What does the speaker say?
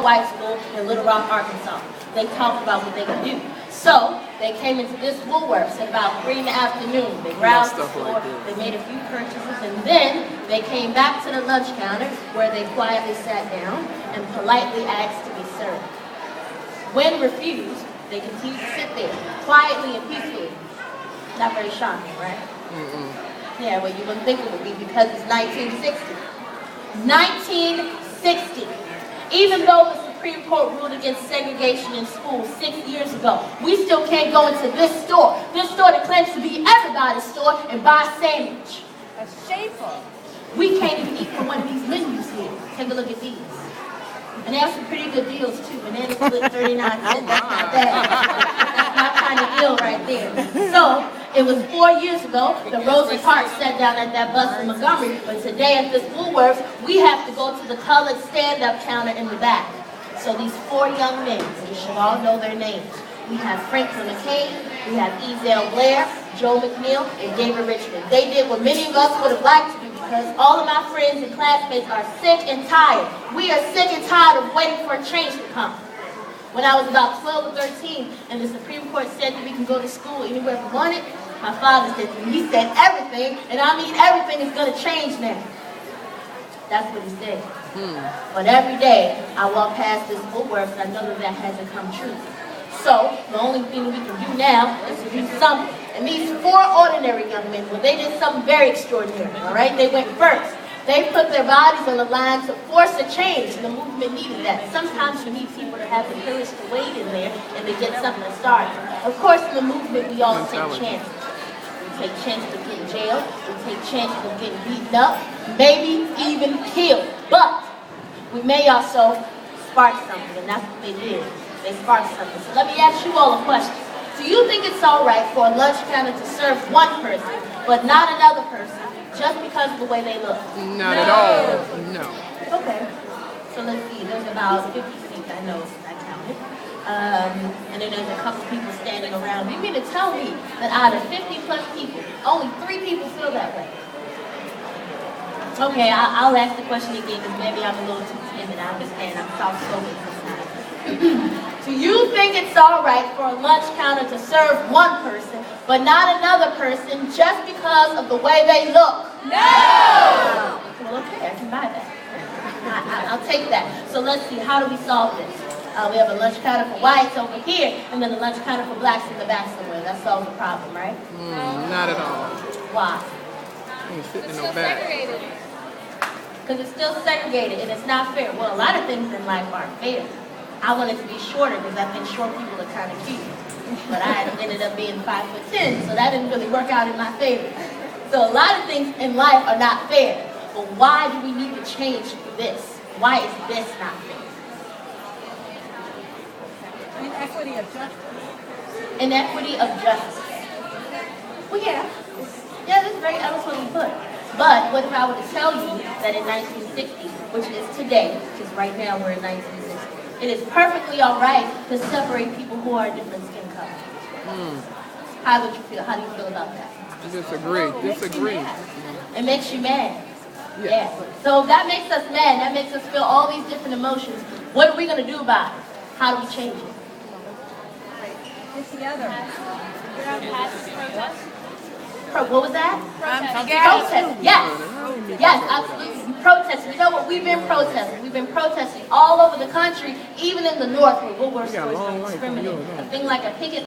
all-white school in Little Rock, Arkansas. They talked about what they could do. So they came into this Woolworths at about 3 in the afternoon. They browsed the store, they made a few purchases, and then they came back to the lunch counter where they quietly sat down and politely asked to be served. When refused, they continued to sit there, quietly and peacefully. Not very shocking, right? Yeah, well, you wouldn't think it would be because it's 1960. 1960. Even though the Supreme Court ruled against segregation in schools 6 years ago, we still can't go into this store that claims to be everybody's store, and buy a sandwich. That's shameful. We can't even eat from one of these menus here. Take a look at these. And they have some pretty good deals too. Banana split 39 cents. That's not bad. That's my kind of deal right there. So, it was 4 years ago that Rosa Parks sat down at that bus in Montgomery, but today at this Woolworths, we have to go to the colored stand-up counter in the back. So these 4 young men, you should all know their names. We have Franklin McCain, we have Ezell Blair, Joe McNeil, and David Richmond. They did what many of us would have liked to do because all of my friends and classmates are sick and tired. We are sick and tired of waiting for a change to come. When I was about 12 or 13 and the Supreme Court said that we can go to school anywhere we wanted, my father said to me, he said everything, and I mean everything is going to change now. That's what he said. But every day I walk past this Woolworths and I know that that hasn't come true. So the only thing we can do now is to do something. And these 4 ordinary young men, well, they did something very extraordinary, all right? They went first. They put their bodies on the line to force a change, and the movement needed that. Sometimes you need people to have the courage to wade in there and to get something started. Of course, in the movement, we all take chances. We take chances of getting jailed. We take chances of getting beaten up, maybe even killed. But we may also spark something, and that's what they did. They sparked something. So let me ask you all a question. Do you think it's all right for a lunch counter to serve one person, but not another person, just because of the way they look? Not at all. No. Okay. So let's see. There's about 50 seats, I know, since I counted. And then there's a couple people standing around. You mean to tell me that out of 50 plus people, only 3 people feel that way? Okay, I'll ask the question again because maybe I'm a little too timid. I understand. I'm soft-spoken sometimes. Do you think it's all right for a lunch counter to serve one person, but not another person, just because of the way they look? No! Well, okay, I can buy that. I'll take that. So let's see, how do we solve this? We have a lunch counter for whites over here, and then a lunch counter for blacks in the back somewhere. That solves the problem, right? Not at all. Why? Ain't sitting in no back. Because it's still segregated, and it's not fair. Well, a lot of things in life aren't fair. I wanted to be shorter because I think short people are kind of cute. But I ended up being 5'10", so that didn't really work out in my favor. So a lot of things in life are not fair. But why do we need to change this? Why is this not fair? Inequity of justice. Inequity of justice. Well, yeah. Yeah, that's very eloquently put. But what if I were to tell you that in 1960, which is today, because right now we're in 1960, it is perfectly all right to separate people who are different skin colors. How would you feel? How do you feel about that? Disagree. It makes you mad. Yeah. So that makes us mad. That makes us feel all these different emotions. What are we going to do about it? How do we change it? Get together. What was that? Protest. Yes, absolutely. We protested. You know what? We've been protesting. We've been protesting all over the country, even in the north where Woolworths stores are discriminating. A thing like a picket